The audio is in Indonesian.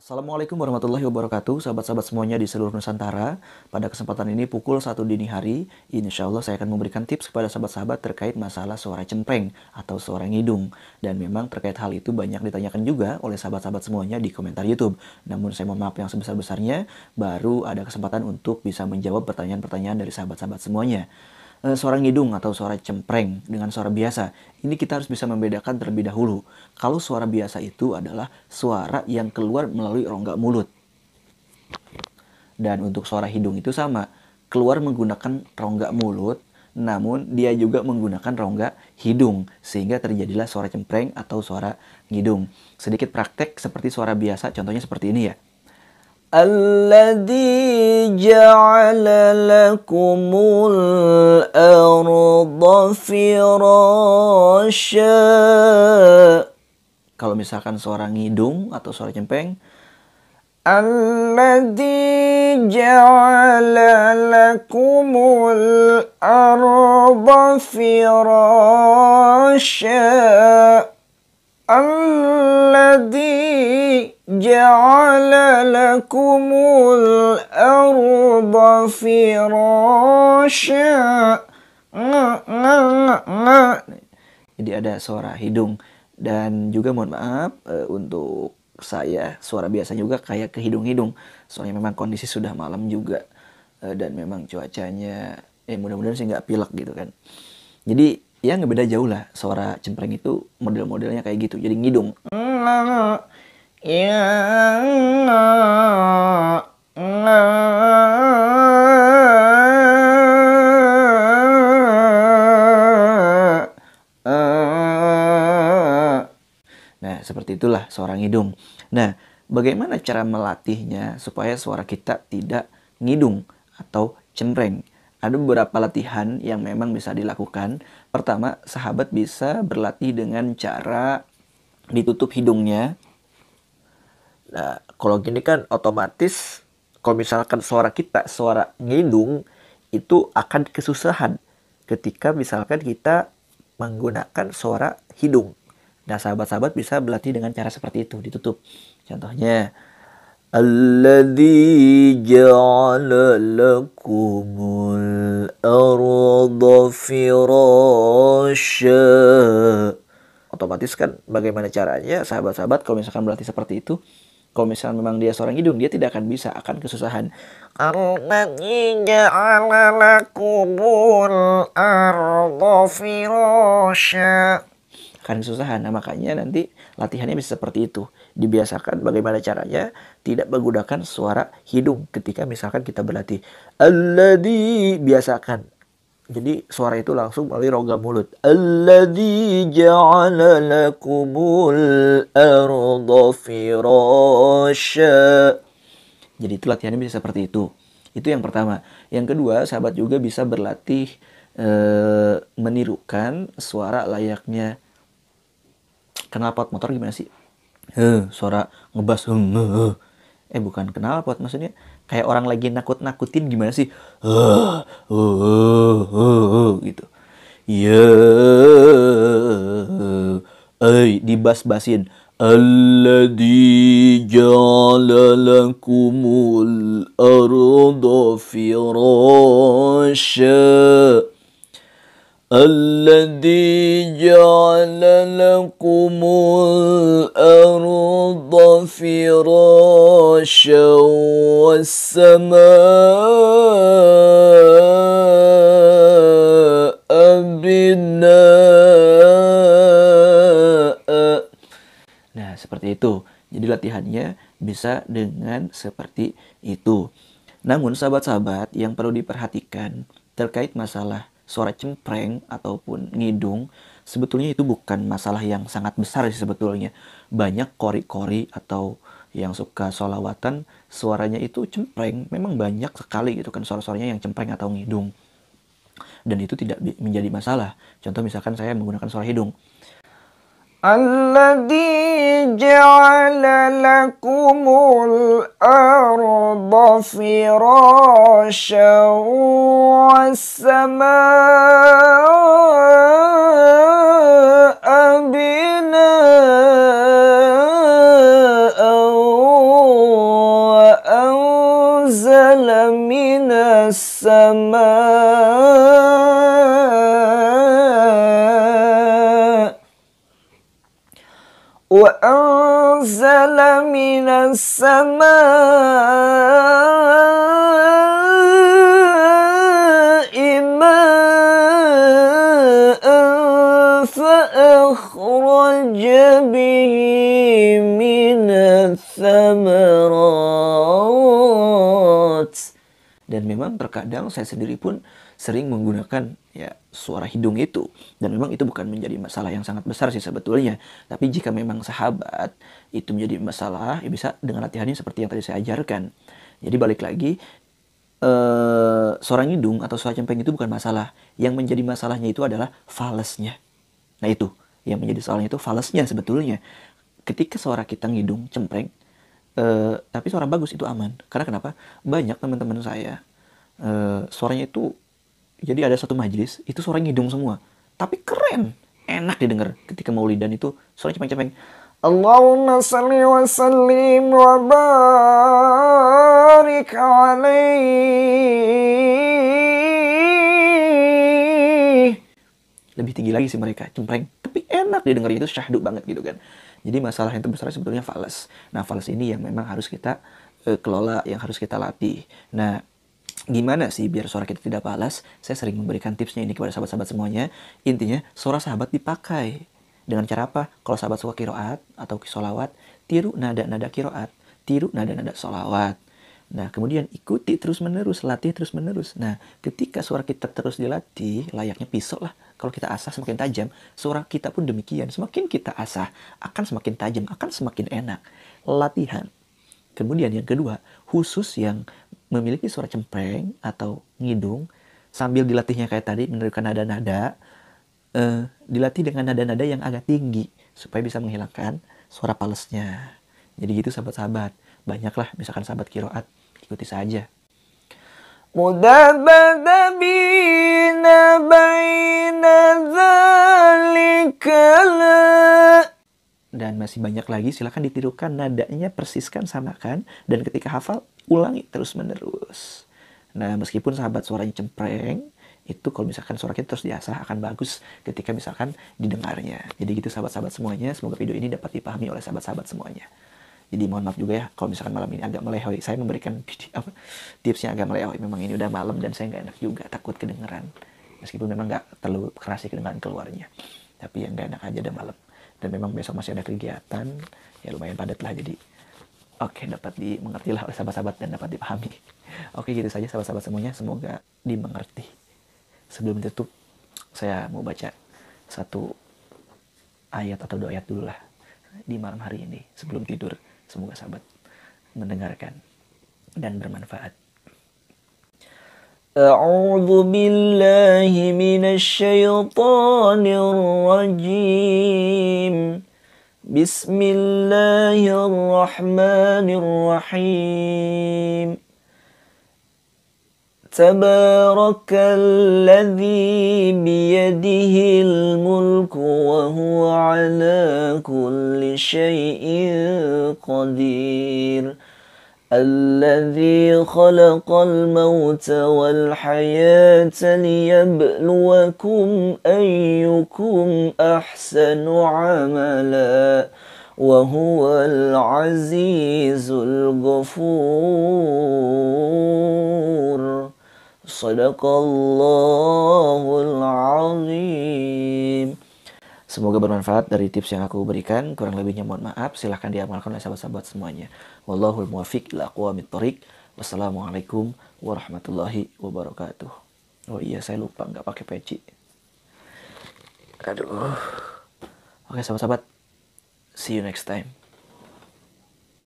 Assalamualaikum warahmatullahi wabarakatuh, sahabat-sahabat semuanya di seluruh Nusantara. Pada kesempatan ini pukul 1 dini hari, insya Allah saya akan memberikan tips kepada sahabat-sahabat terkait masalah suara cempreng atau suara ngidung. Dan memang terkait hal itu banyak ditanyakan juga oleh sahabat-sahabat semuanya di komentar YouTube. Namun saya mohon maaf yang sebesar-besarnya, baru ada kesempatan untuk bisa menjawab pertanyaan-pertanyaan dari sahabat-sahabat semuanya. Suara ngidung atau suara cempreng dengan suara biasa. Ini kita harus bisa membedakan terlebih dahulu. Kalau suara biasa itu adalah suara yang keluar melalui rongga mulut. Dan untuk suara hidung itu sama. Keluar menggunakan rongga mulut, namun dia juga menggunakan rongga hidung. Sehingga terjadilah suara cempreng atau suara ngidung. Sedikit praktek seperti suara biasa, contohnya seperti ini ya. الذي جعل لكم الأرض فراشا. Kalau misalkan suara ngidung atau suara cempeng, الذي جعل لكم الأرض فراشا. الذي جعل لكم الأرض فراشا. Jadi ada suara hidung. Dan juga mohon maaf untuk saya suara biasa juga kayak ke hidung-hidung. Soalnya memang kondisi sudah malam juga. Dan memang cuacanya mudah-mudahan sih nggak pilek gitu kan. Jadi ya nggak beda jauh lah. Suara cempreng itu model-modelnya kayak gitu. Jadi ngidung. Nah, seperti itulah suara ngidung. Nah, bagaimana cara melatihnya supaya suara kita tidak ngidung atau cempreng? Ada beberapa latihan yang memang bisa dilakukan. Pertama, sahabat bisa berlatih dengan cara ditutup hidungnya. Nah, kalau gini kan otomatis kalau misalkan suara kita, suara ngidung, itu akan kesusahan ketika misalkan kita menggunakan suara hidung. Nah, sahabat-sahabat bisa berlatih dengan cara seperti itu, ditutup. Contohnya, Alladzi ja'ala lakumul arda firasha. Otomatis kan bagaimana caranya sahabat-sahabat kalau misalkan berlatih seperti itu, kalau misalnya memang dia seorang hidung, dia tidak akan bisa, akan kesusahan. Alladzi ja'ala lakumul arda firasha. Akan kesusahan. Nah, makanya nanti latihannya bisa seperti itu. Dibiasakan bagaimana caranya tidak menggunakan suara hidung ketika misalkan kita berlatih. Alladzi, biasakan. Jadi suara itu langsung melalui rongga mulut. Alladzi ja'ala lakumul arda firasha. Jadi itu latihannya bisa seperti itu. Itu yang pertama. Yang kedua, sahabat juga bisa berlatih menirukan suara layaknya knalpot motor. Gimana sih? Suara ngebas. Bukan knalpot, maksudnya kayak orang lagi nakut-nakutin gimana sih? Gitu. Ya, dibas-basin. Alladzi ja'ala lakumul arda firasha. الذي جعل لكم الأرض فراشا والسماء بناء. Nah, seperti itu. Jadi latihannya bisa dengan seperti itu. Namun sahabat-sahabat yang perlu diperhatikan terkait masalah suara cempreng ataupun ngidung, sebetulnya itu bukan masalah yang sangat besar sih sebetulnya. Banyak kori-kori atau yang suka sholawatan, suaranya itu cempreng. Memang banyak sekali gitu kan suara-suaranya yang cempreng atau ngidung. Dan itu tidak menjadi masalah. Contoh misalkan saya menggunakan suara hidung. الذي جعل لكم الأرض فراشا والسماء بناء nazzala minas samaa'i ma'an fa'akhraja bihi minats thamarat. Dan memang terkadang saya sendiri pun sering menggunakan ya suara hidung itu. Dan memang itu bukan menjadi masalah yang sangat besar sih sebetulnya. Tapi jika memang sahabat itu menjadi masalah, ya bisa dengan latihannya seperti yang tadi saya ajarkan. Jadi balik lagi, suara hidung atau suara cempreng itu bukan masalah. Yang menjadi masalahnya itu adalah falesnya. Nah itu, yang menjadi soalnya itu falesnya sebetulnya. Ketika suara kita ngidung, cempreng, tapi suara bagus itu aman. Karena kenapa? Banyak teman-teman saya suaranya itu, jadi ada satu majelis itu suara ngidung semua, tapi keren, enak didengar. Ketika maulidan itu suaranya cempreng-cempreng. Allahumma salli wa sallim wa barik alaihi. Lebih tinggi lagi sih mereka, cempreng, tapi enak didengar, itu syahdu banget gitu kan. Jadi masalah yang terbesar sebetulnya fales. Nah, fales ini yang memang harus kita kelola, yang harus kita latih. Nah, gimana sih biar suara kita tidak fales? Saya sering memberikan tipsnya ini kepada sahabat-sahabat semuanya. Intinya, suara sahabat dipakai. Dengan cara apa? Kalau sahabat suka kiroat atau solawat, tiru nada-nada kiroat, tiru nada-nada solawat. Nah, kemudian ikuti terus-menerus, latih terus-menerus. Nah, ketika suara kita terus dilatih, layaknya pisau lah. Kalau kita asah semakin tajam, suara kita pun demikian. Semakin kita asah, akan semakin tajam, akan semakin enak. Latihan. Kemudian yang kedua, khusus yang memiliki suara cempreng atau ngidung, sambil dilatihnya kayak tadi, menirukan nada-nada, dilatih dengan nada-nada yang agak tinggi, supaya bisa menghilangkan suara palesnya. Jadi gitu sahabat-sahabat. Banyaklah, misalkan sahabat kiroat, ikuti saja. Mudabadabina baina dzalika. Dan masih banyak lagi, silakan ditirukan nadanya, persiskan, samakan, dan ketika hafal ulangi terus menerus. Nah, meskipun sahabat suaranya cempreng, itu kalau misalkan suara kita terus diasah akan bagus ketika misalkan didengarnya. Jadi gitu sahabat-sahabat semuanya, semoga video ini dapat dipahami oleh sahabat-sahabat semuanya. Jadi mohon maaf juga ya kalau misalkan malam ini agak melehoi. Saya memberikan tipsnya agak melehoi. Memang ini udah malam dan saya nggak enak juga, takut kedengeran. Meskipun memang nggak terlalu keras kedengeran keluarnya. Tapi yang nggak enak aja udah malam. Dan memang besok masih ada kegiatan, ya lumayan padat lah. Jadi oke, dapat dimengerti lah oleh sahabat-sahabat dan dapat dipahami. Oke, gitu saja sahabat-sahabat semuanya. Semoga dimengerti. Sebelum ditutup, saya mau baca satu ayat atau 2 ayat dulu lah di malam hari ini sebelum tidur. Semoga sahabat mendengarkan dan bermanfaat. A'udzu billahi minasy syaithanir rajim. Bismillahirrahmanirrahim. Tabarakalladzi biyadihil mulku wa huwa ala kulli syai'in qadir. Alladzi khalaqal mauta wal hayata liyabluwakum ayyukum ahsanu amala. Wa huwal azizul ghafur. Sadaqallahul azim. Semoga bermanfaat dari tips yang aku berikan. Kurang lebihnya mohon maaf. Silahkan diamalkan oleh sahabat-sahabat semuanya. Wallahul muwaffiq ila aqwamit thoriq. Wassalamualaikum warahmatullahi wabarakatuh. Oh iya, saya lupa nggak pakai peci. Aduh. Oke sahabat-sahabat. See you next time.